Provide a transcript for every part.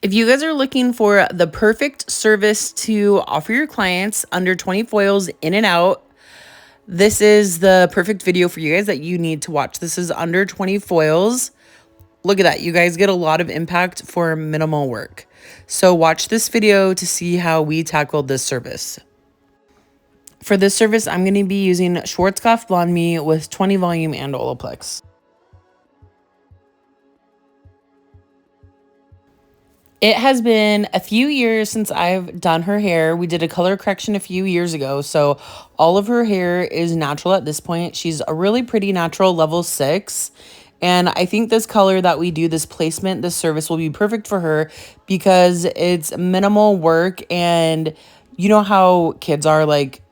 If you guys are looking for the perfect service to offer your clients under 20 foils in and out, this is the perfect video for you guys that you need to watch. This is under 20 foils. Look at that. You guys get a lot of impact for minimal work. So watch this video to see how we tackled this service. For this service, I'm going to be using Schwarzkopf Blonde Me with 20 volume and Olaplex. It has been a few years since I've done her hair. We did a color correction a few years ago, so all of her hair is natural at this point. She's a really pretty natural level 6. And I think this color that we do, this placement, this service will be perfect for her because it's minimal work. And you know how kids are, like,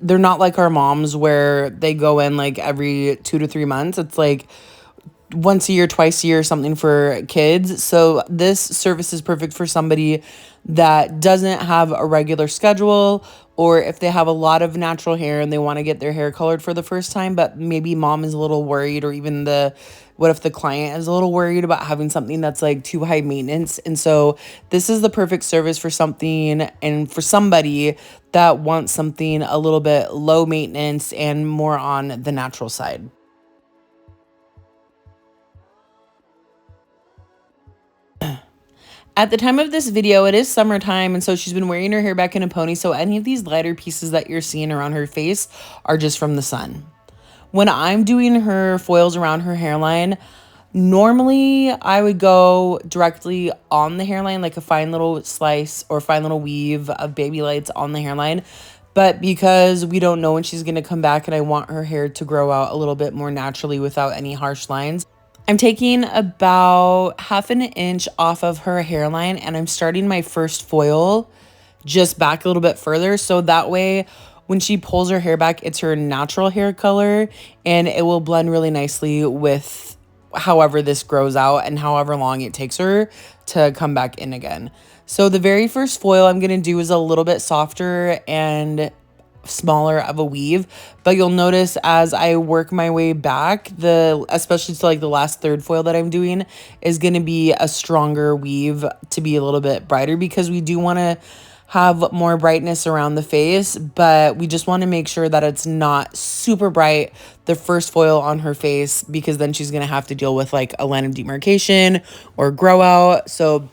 they're not like our moms where they go in like every 2 to 3 months. It's like once a year, twice a year, something for kids. So this service is perfect for somebody that doesn't have a regular schedule, or if they have a lot of natural hair and they want to get their hair colored for the first time, but maybe mom is a little worried, or even what if the client is a little worried about having something that's like too high maintenance. And so this is the perfect service for something and for somebody that wants something a little bit low maintenance and more on the natural side. At the time of this video, it is summertime, and so she's been wearing her hair back in a pony, so any of these lighter pieces that you're seeing around her face are just from the sun. When I'm doing her foils around her hairline, normally I would go directly on the hairline, like a fine little slice or fine little weave of baby lights on the hairline. But because we don't know when she's going to come back and I want her hair to grow out a little bit more naturally without any harsh lines, I'm taking about half an inch off of her hairline and I'm starting my first foil just back a little bit further. So that way, when she pulls her hair back, it's her natural hair color and it will blend really nicely with however this grows out and however long it takes her to come back in again. So the very first foil I'm going to do is a little bit softer and smaller of a weave, but you'll notice as I work my way back, especially to like the last third foil that I'm doing, is going to be a stronger weave to be a little bit brighter, because we do want to have more brightness around the face, but we just want to make sure that it's not super bright the first foil on her face, because then she's going to have to deal with like a line of demarcation or grow out. So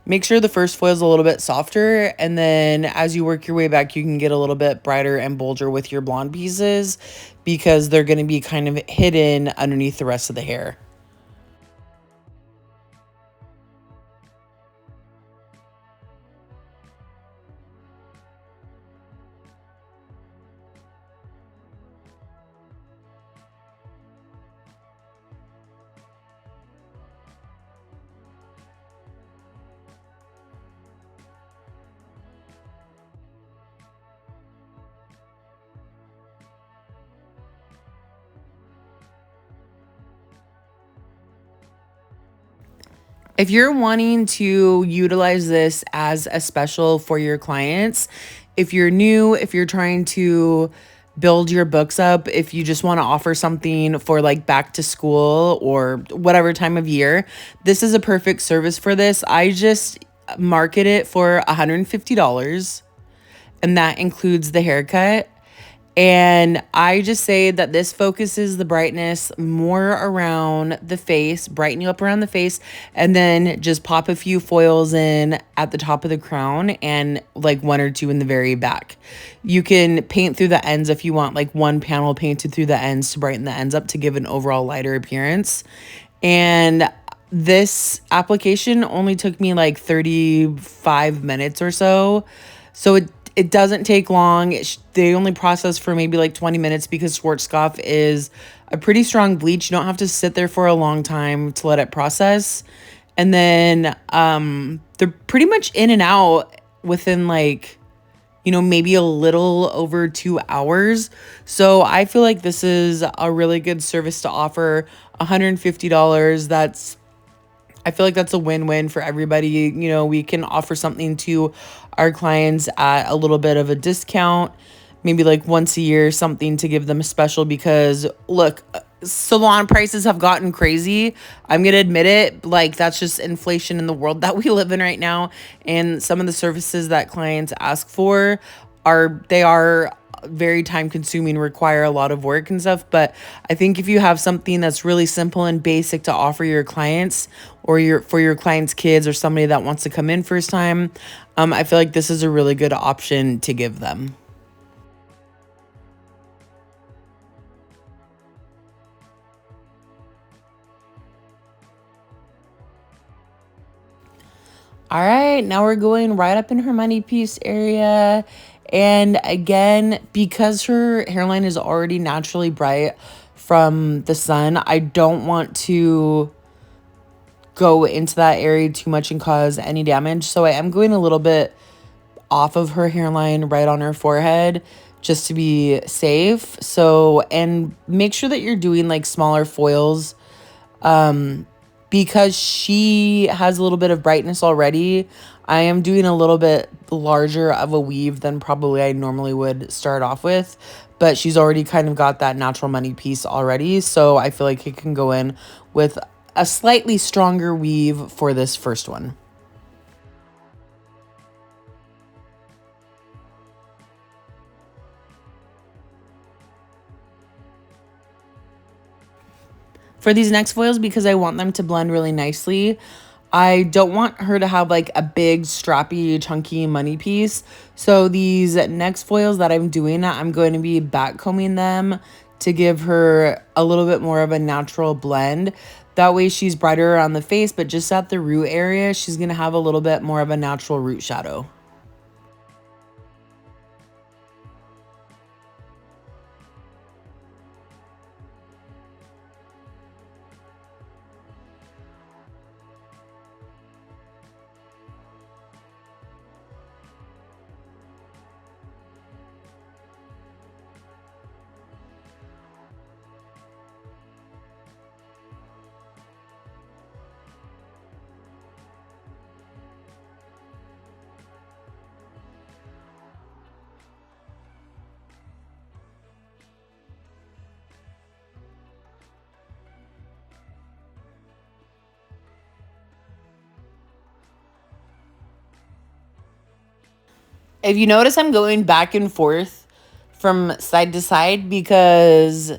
make sure the first foil is a little bit softer, and then as you work your way back, you can get a little bit brighter and bolder with your blonde pieces, because they're going to be kind of hidden underneath the rest of the hair. If you're wanting to utilize this as a special for your clients, if you're new, if you're trying to build your books up, if you just want to offer something for like back to school or whatever time of year, this is a perfect service for this. I just market it for $150, and that includes the haircut. And I just say that this focuses the brightness more around the face, brighten you up around the face, and then just pop a few foils in at the top of the crown and like 1 or 2 in the very back. You can paint through the ends if you want, like 1 panel painted through the ends to brighten the ends up to give an overall lighter appearance. And this application only took me like 35 minutes or so. So it doesn't take long. They only process for maybe like 20 minutes because Schwarzkopf is a pretty strong bleach. You don't have to sit there for a long time to let it process. And then they're pretty much in and out within like, maybe a little over 2 hours. So I feel like this is a really good service to offer. $150. I feel like that's a win-win for everybody. We can offer something to our clients at a little bit of a discount, maybe like once a year, something to give them a special, because look, salon prices have gotten crazy. I'm going to admit it. Like, that's just inflation in the world that we live in right now. And some of the services that clients ask for are very time consuming, require a lot of work and stuff. But I think if you have something that's really simple and basic to offer your clients, or your clients' kids, or somebody that wants to come in first time, I feel like this is a really good option to give them. All right, now we're going right up in her money piece area. And again, because her hairline is already naturally bright from the sun, I don't want to go into that area too much and cause any damage. So I am going a little bit off of her hairline, right on her forehead, just to be safe. So, and make sure that you're doing like smaller foils, because she has a little bit of brightness already. I am doing a little bit larger of a weave than probably I normally would start off with, but she's already kind of got that natural money piece already. So I feel like it can go in with a slightly stronger weave for this first one. For these next foils, because I want them to blend really nicely, I don't want her to have like a big strappy chunky money piece. So these next foils that I'm doing, I'm going to be back combing them to give her a little bit more of a natural blend. That way she's brighter around the face, but just at the root area, she's going to have a little bit more of a natural root shadow. If you notice, I'm going back and forth from side to side because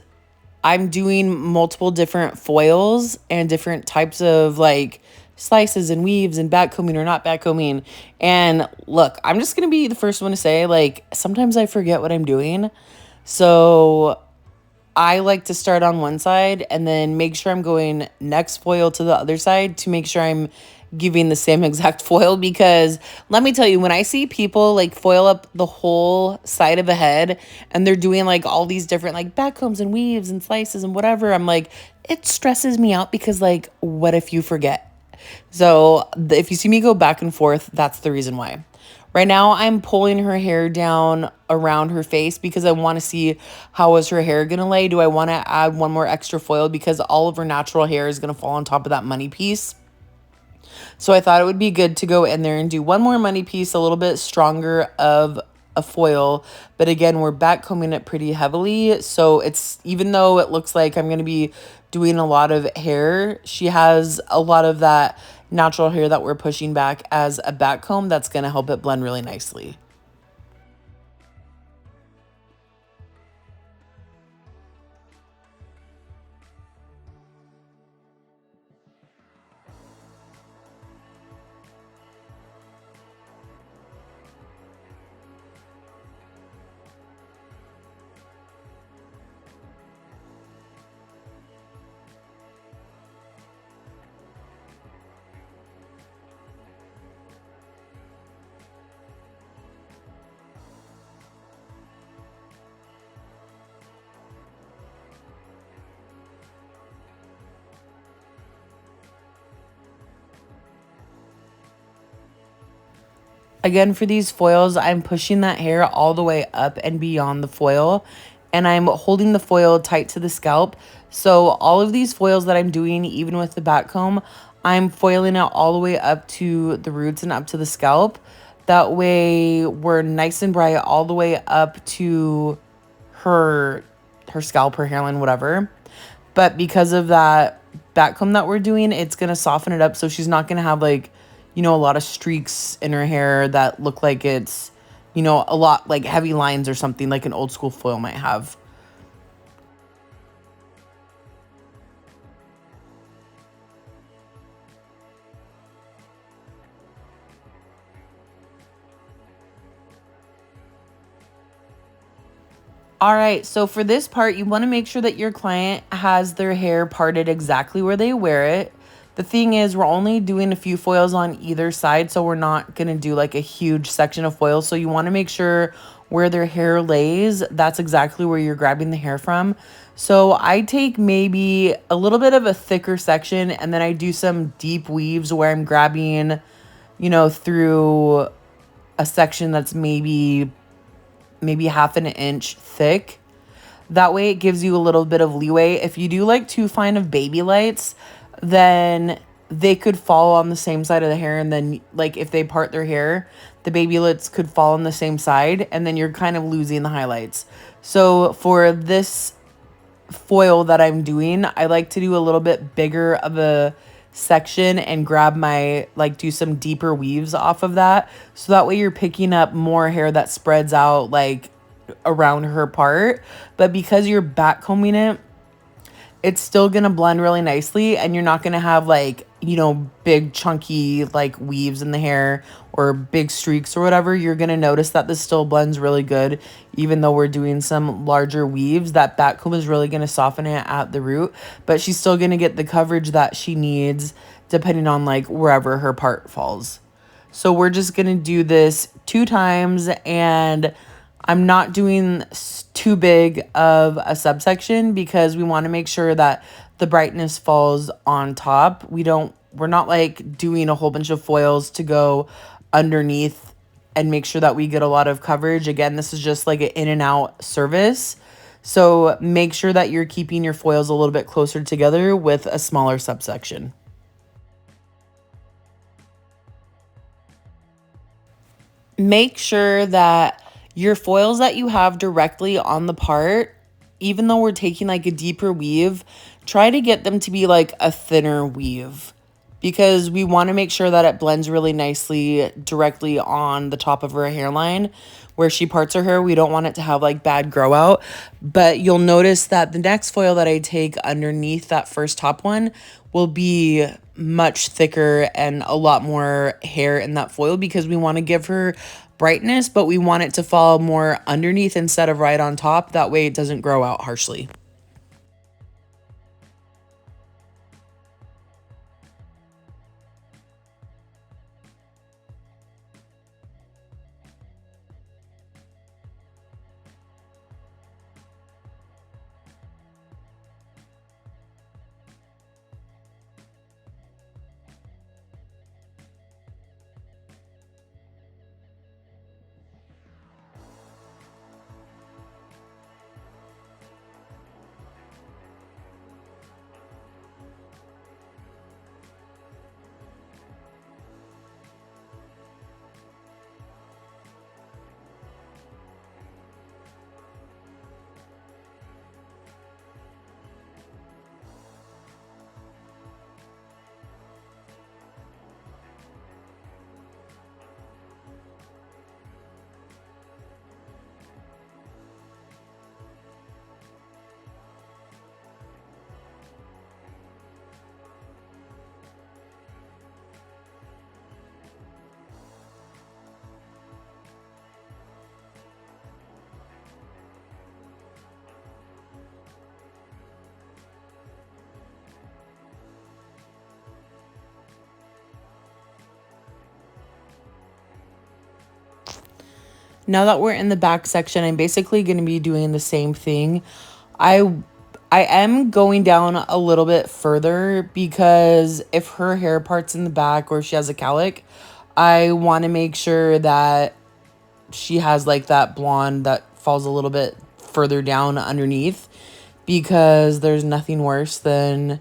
I'm doing multiple different foils and different types of like slices and weaves and backcombing or not backcombing. And look, I'm just going to be the first one to say, like, sometimes I forget what I'm doing. So I like to start on one side and then make sure I'm going next foil to the other side to make sure I'm giving the same exact foil. Because let me tell you, when I see people like foil up the whole side of a head and they're doing like all these different like backcombs and weaves and slices and whatever, I'm like, it stresses me out because like, what if you forget? So if you see me go back and forth, that's the reason why. Right now, I'm pulling her hair down around her face because I want to see how is her hair going to lay. Do I want to add one more extra foil because all of her natural hair is going to fall on top of that money piece? So I thought it would be good to go in there and do one more money piece, a little bit stronger of a foil. But again, we're back combing it pretty heavily. So it's, even though it looks like I'm going to be doing a lot of hair, she has a lot of that natural hair that we're pushing back as a back comb that's going to help it blend really nicely. Again, for these foils, I'm pushing that hair all the way up and beyond the foil, and I'm holding the foil tight to the scalp. So all of these foils that I'm doing, even with the back comb, I'm foiling it all the way up to the roots and up to the scalp. That way we're nice and bright all the way up to her scalp, her hairline, whatever. But because of that back comb that we're doing, it's gonna soften it up so she's not gonna have like, a lot of streaks in her hair that look like it's, a lot like heavy lines or something like an old school foil might have. All right, so for this part, you want to make sure that your client has their hair parted exactly where they wear it. The thing is, we're only doing a few foils on either side, so we're not going to do like a huge section of foils. So you want to make sure where their hair lays, that's exactly where you're grabbing the hair from. So I take maybe a little bit of a thicker section and then I do some deep weaves where I'm grabbing, through a section that's maybe half an inch thick. That way it gives you a little bit of leeway. If you do like too fine of baby lights, then they could fall on the same side of the hair. And then like if they part their hair, the baby lights could fall on the same side. And then you're kind of losing the highlights. So for this foil that I'm doing, I like to do a little bit bigger of a section and grab my, like do some deeper weaves off of that. So that way you're picking up more hair that spreads out like around her part. But because you're back combing it, it's still gonna blend really nicely and you're not gonna have like, big chunky like weaves in the hair or big streaks or whatever. You're gonna notice that this still blends really good. Even though we're doing some larger weaves, that back comb is really gonna soften it at the root, but she's still gonna get the coverage that she needs depending on like wherever her part falls. So we're just gonna do this 2 times and I'm not doing too big of a subsection because we want to make sure that the brightness falls on top. We're not like doing a whole bunch of foils to go underneath and make sure that we get a lot of coverage. Again, this is just like an in and out service. So make sure that you're keeping your foils a little bit closer together with a smaller subsection. Make sure that your foils that you have directly on the part, even though we're taking like a deeper weave, try to get them to be like a thinner weave because we want to make sure that it blends really nicely directly on the top of her hairline where she parts her hair. We don't want it to have like bad grow out, but you'll notice that the next foil that I take underneath that first top one will be much thicker and a lot more hair in that foil because we want to give her brightness, but we want it to fall more underneath instead of right on top. That way it doesn't grow out harshly. Now that we're in the back section, I'm basically going to be doing the same thing. I I am going down a little bit further because if her hair part's in the back or she has a cowlick, I want to make sure that she has like that blonde that falls a little bit further down underneath because there's nothing worse than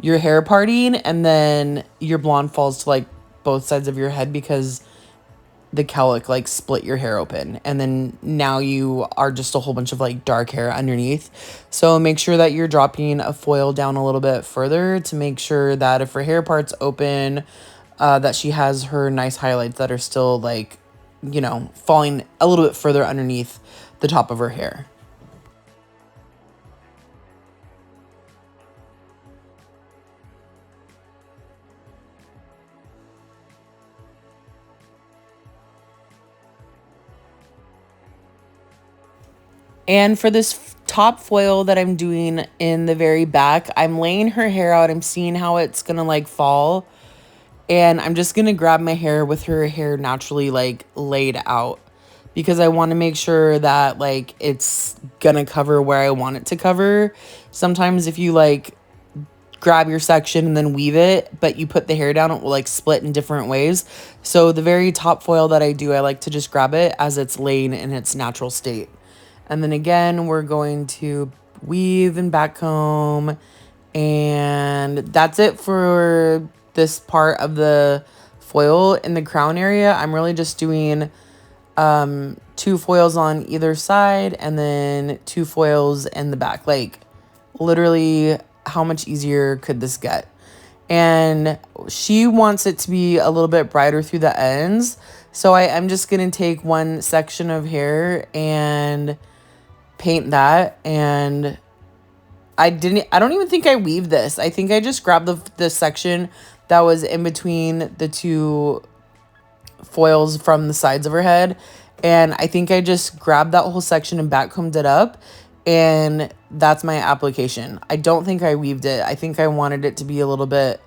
your hair parting and then your blonde falls to like both sides of your head because the cowlick like split your hair open, and then now you are just a whole bunch of like dark hair underneath. So make sure that you're dropping a foil down a little bit further to make sure that if her hair part's open, that she has her nice highlights that are still like, falling a little bit further underneath the top of her hair. And for this top foil that I'm doing in the very back, I'm laying her hair out. I'm seeing how it's going to like fall. And I'm just going to grab my hair with her hair naturally like laid out, because I want to make sure that like it's going to cover where I want it to cover. Sometimes if you like grab your section and then weave it, but you put the hair down, it will like split in different ways. So the very top foil that I do, I like to just grab it as it's laying in its natural state. And then again, we're going to weave and back comb. And that's it for this part of the foil. In the crown area, I'm really just doing 2 foils on either side and then 2 foils in the back. Like, literally, how much easier could this get? And she wants it to be a little bit brighter through the ends. So I'm just going to take one section of hair and paint that. And I don't even think I weaved this. I think I just grabbed the section that was in between the 2 foils from the sides of her head. And I think I just grabbed that whole section and backcombed it up. And that's my application. I don't think I weaved it. I think I wanted it to be a little bit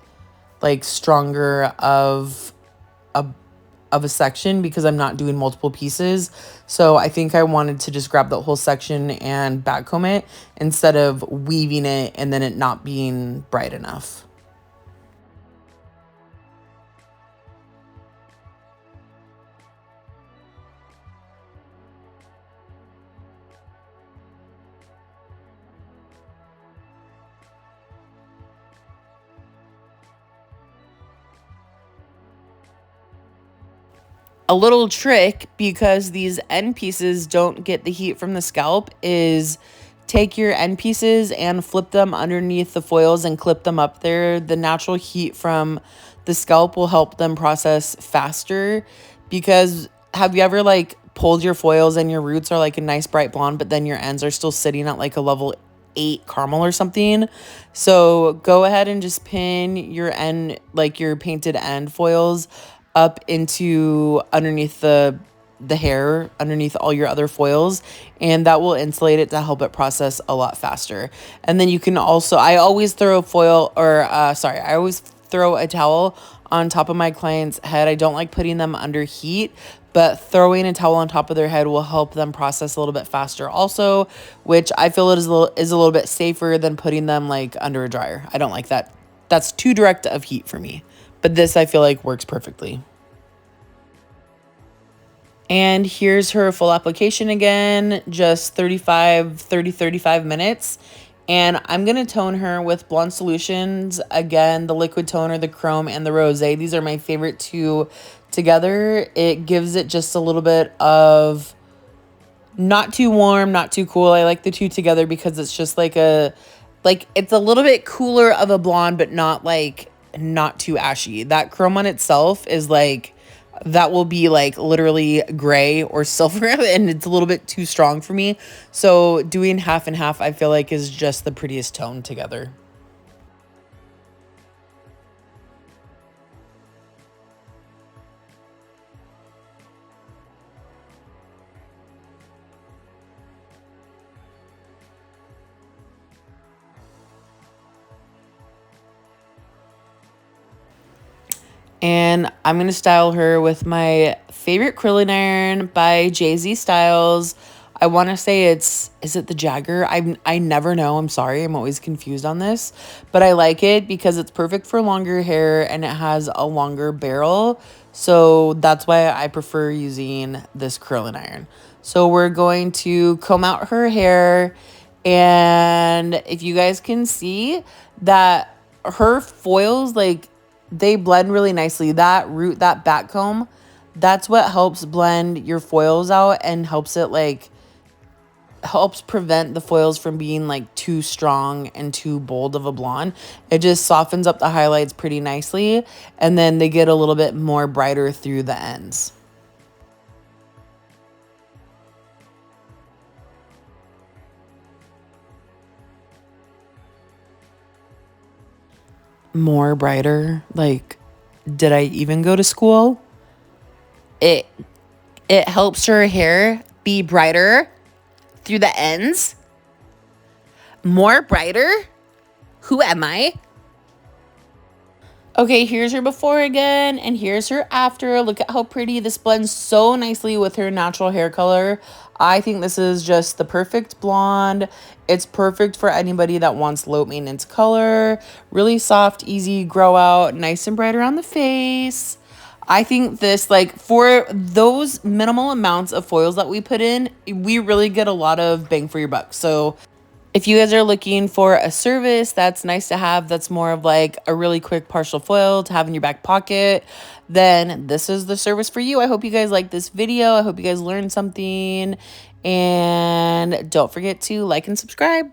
like stronger of a section because I'm not doing multiple pieces. So I think I wanted to just grab the whole section and backcomb it instead of weaving it and then it not being bright enough. A little trick, because these end pieces don't get the heat from the scalp, is take your end pieces and flip them underneath the foils and clip them up there. The natural heat from the scalp will help them process faster. Because have you ever like pulled your foils and your roots are like a nice bright blonde, but then your ends are still sitting at like a level 8 caramel or something? So go ahead and just pin your end, like your painted end foils, up into underneath the hair, underneath all your other foils, and that will insulate it to help it process a lot faster. And then you can also, I always throw a foil, or I always throw a towel on top of my client's head. I don't like putting them under heat, but throwing a towel on top of their head will help them process a little bit faster also, which I feel is a little bit safer than putting them like under a dryer. I don't like that. That's too direct of heat for me. But this I feel like works perfectly. And here's her full application again, just 35 minutes. And I'm going to tone her with Blonde Solutions. Again, the liquid toner, the chrome, and the rosé. These are my favorite 2 together. It gives it just a little bit of not too warm, not too cool. I like the 2 together because it's just like it's a little bit cooler of a blonde, but not too ashy. That chrome on itself is like, that will be like literally gray or silver, and it's a little bit too strong for me. So doing half and half, I feel like, is just the prettiest tone together. And I'm going to style her with my favorite curling iron by Jay-Z Styles. I want to say is it the Jagger? I never know. I'm sorry. I'm always confused on this. But I like it because it's perfect for longer hair and it has a longer barrel. So that's why I prefer using this curling iron. So we're going to comb out her hair. And if you guys can see that her foils, like, they blend really nicely. That root, that back comb, That's what helps blend your foils out and helps prevent the foils from being like too strong and too bold of a blonde. It just softens up the highlights pretty nicely, and then they get a little bit more brighter through the ends. More brighter? Like, did I even go to school? It it helps her hair be brighter through the ends. More brighter? Who am I? Okay, here's her before again, and here's her after. Look at how pretty this blends so nicely with her natural hair color. I think this is just the perfect blonde. It's perfect for anybody that wants low maintenance color, really soft, easy grow out, nice and bright around the face. I think this, like, for those minimal amounts of foils that we put in, we really get a lot of bang for your buck. So if you guys are looking for a service that's nice to have, that's more of like a really quick partial foil to have in your back pocket, then this is the service for you. I hope you guys like this video. I hope you guys learned something. And don't forget to like and subscribe.